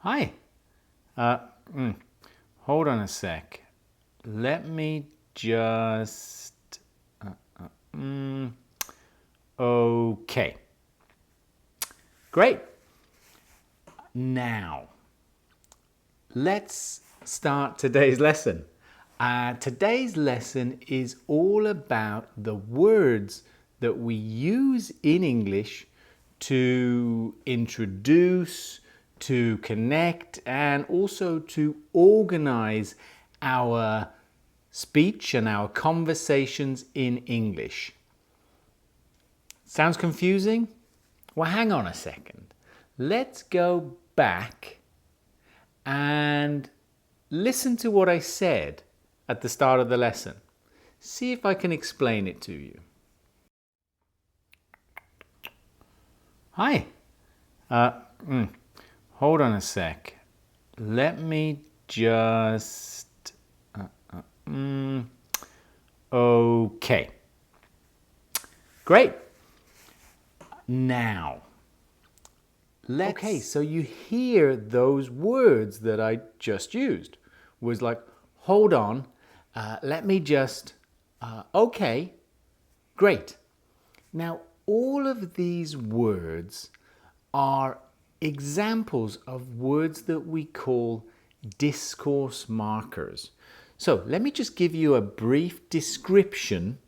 Hi. Uh, Hold on a sec. Let me just... Okay. Great. Now, let's start today's lesson. Today's lesson is all about the words that we use in English to introduce, to connect, and also to organize our speech and our conversations in English. Sounds confusing? Well, hang on a second. Let's go back and listen to what I said at the start of the lesson. See if I can explain it to you. Hi. Hold on a sec. Let me just... Okay. Great. Now, okay, so you hear those words that I just used. Was like, hold on, let me just, okay, great. Now, all of these words are examples of words that we call discourse markers. So let me just give you a brief description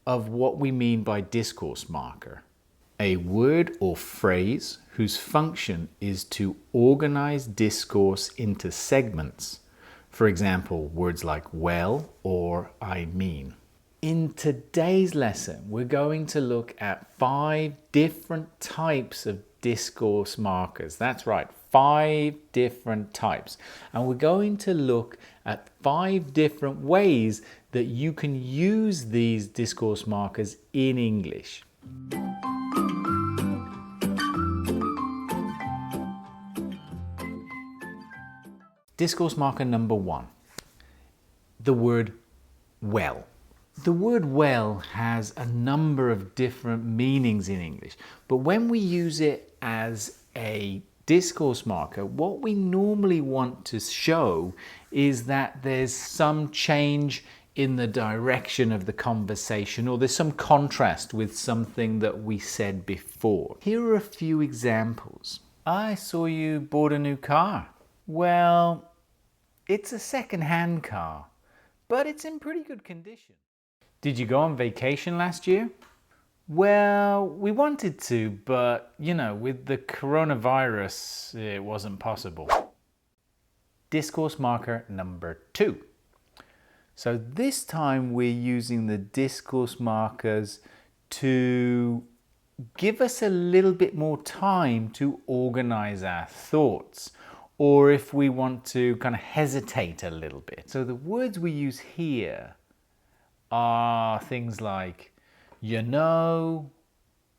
of what we mean by discourse marker. A word or phrase whose function is to organize discourse into segments. For example, words like well or I mean. In today's lesson, we're going to look at 5 different types of discourse markers. That's right, 5 different types. And we're going to look at 5 different ways that you can use these discourse markers in English. Discourse marker number 1, the word well. The word well has a number of different meanings in English, but when we use it as a discourse marker, what we normally want to show is that there's some change in the direction of the conversation, or there's some contrast with something that we said before. Here are a few examples. I saw you bought a new car. Well, it's a second-hand car, but it's in pretty good condition. Did you go on vacation last year? Well, we wanted to, but, with the coronavirus, it wasn't possible. Discourse marker number 2. So this time we're using the discourse markers to give us a little bit more time to organize our thoughts, or if we want to kind of hesitate a little bit. So the words we use here are things like,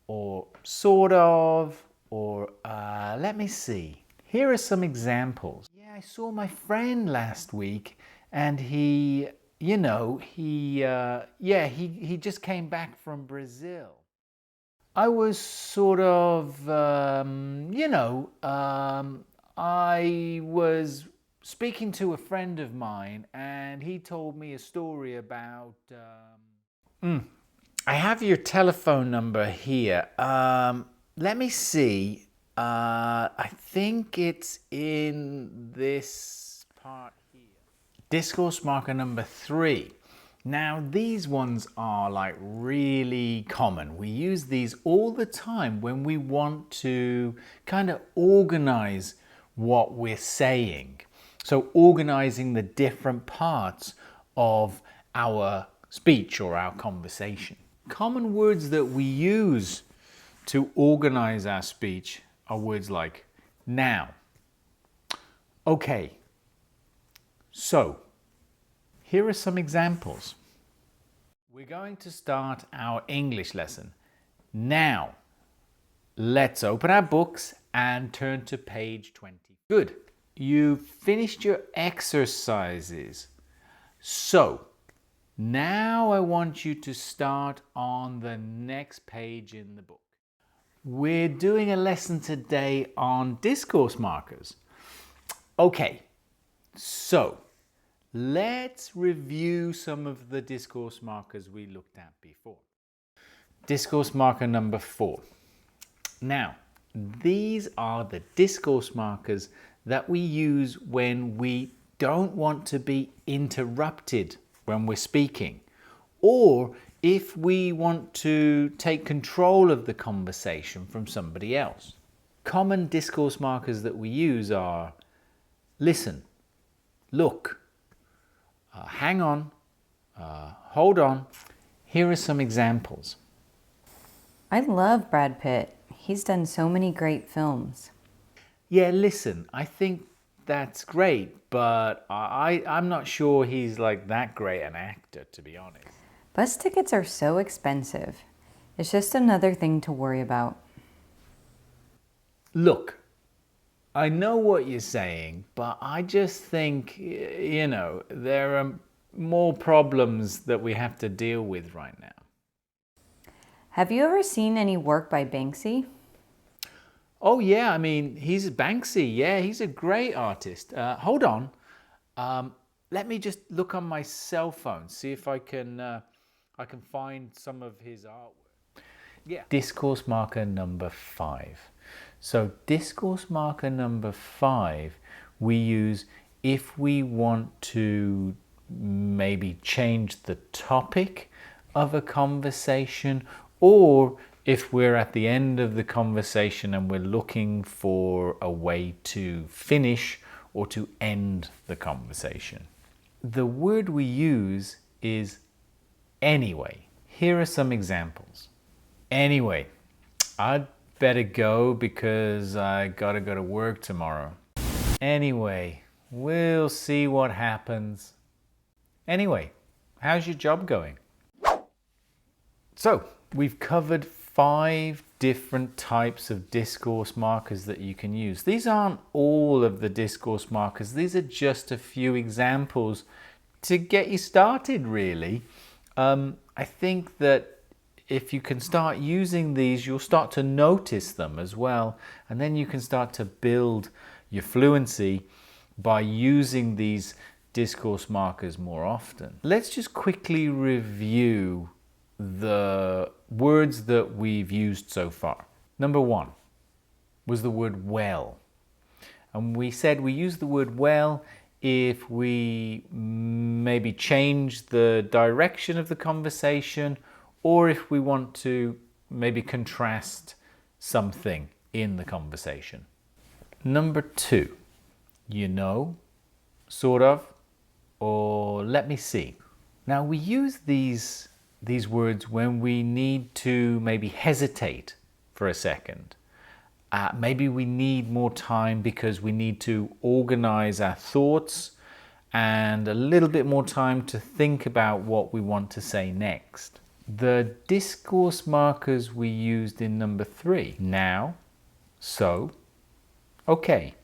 or sort of, or let me see. Here are some examples. Yeah, I saw my friend last week and he just came back from Brazil. I was sort of, I was speaking to a friend of mine and he told me a story about... I have your telephone number here. Let me see. I think it's in this part here. Discourse marker number 3. Now these ones are like really common. We use these all the time when we want to kind of organize what we're saying. So organizing the different parts of our speech or our conversation. Common words that we use to organize our speech are words like now, okay, so. Here are some examples. We're going to start our English lesson now. Let's open our books and turn to page 20. Good. You've finished your exercises. So, now I want you to start on the next page in the book. We're doing a lesson today on discourse markers. Okay, so let's review some of the discourse markers we looked at before. Discourse marker number 4. Now, these are the discourse markers that we use when we don't want to be interrupted when we're speaking, or if we want to take control of the conversation from somebody else. Common discourse markers that we use are listen, look, hang on, hold on. Here are some examples. I love Brad Pitt. He's done so many great films. Yeah, listen, I think that's great, but I'm not sure he's like that great an actor, to be honest. Bus tickets are so expensive. It's just another thing to worry about. Look, I know what you're saying, but I just think, there are more problems that we have to deal with right now. Have you ever seen any work by Banksy? Oh yeah, I mean, he's Banksy. Yeah, he's a great artist. Hold on. Let me just look on my cell phone, see if I can find some of his artwork. Yeah. Discourse marker number 5. So discourse marker number 5 we use if we want to maybe change the topic of a conversation, or if we're at the end of the conversation and we're looking for a way to finish or to end the conversation. The word we use is anyway. Here are some examples. Anyway, I'd better go because I gotta go to work tomorrow. Anyway, we'll see what happens. Anyway, how's your job going? So, we've covered 5 different types of discourse markers that you can use. These aren't all of the discourse markers. These are just a few examples to get you started, really. I think that if you can start using these, you'll start to notice them as well. And then you can start to build your fluency by using these discourse markers more often. Let's just quickly review the words that we've used so far. Number 1 was the word well. And we said we use the word well if we maybe change the direction of the conversation, or if we want to maybe contrast something in the conversation. Number 2, you know, sort of, or let me see. Now we use these words when we need to maybe hesitate for a second. Maybe we need more time because we need to organize our thoughts and a little bit more time to think about what we want to say next. The discourse markers we used in number 3, now, so, okay.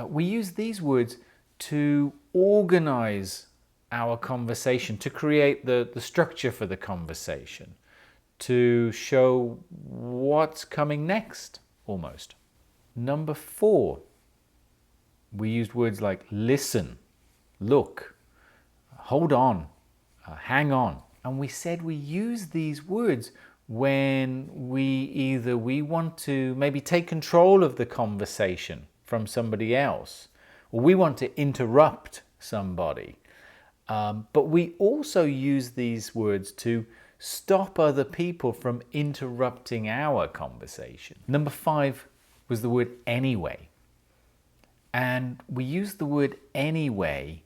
We use these words to organize our conversation, to create the structure for the conversation, to show what's coming next, almost. Number 4, we used words like listen, look, hold on, hang on. And we said we use these words when we want to maybe take control of the conversation from somebody else, or we want to interrupt somebody. But we also use these words to stop other people from interrupting our conversation. Number 5 was the word anyway. And we use the word anyway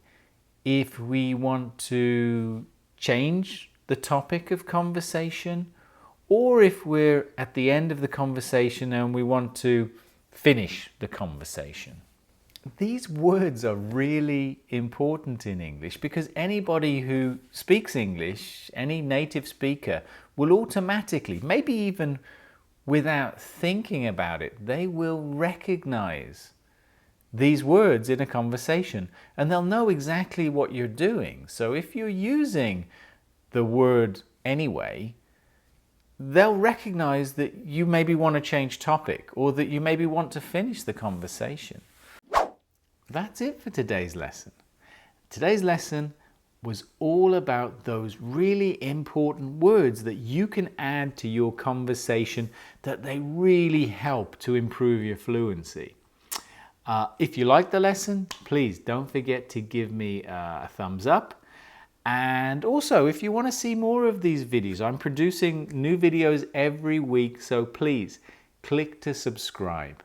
if we want to change the topic of conversation, or if we're at the end of the conversation and we want to finish the conversation. These words are really important in English because anybody who speaks English, any native speaker, will automatically, maybe even without thinking about it, they will recognize these words in a conversation and they'll know exactly what you're doing. So if you're using the word anyway, they'll recognize that you maybe want to change topic or that you maybe want to finish the conversation. that's it for today's lesson. Today's lesson was all about those really important words that you can add to your conversation that they really help to improve your fluency. If you like the lesson, please don't forget to give me a thumbs up. And also, if you want to see more of these videos, I'm producing new videos every week, so please click to subscribe.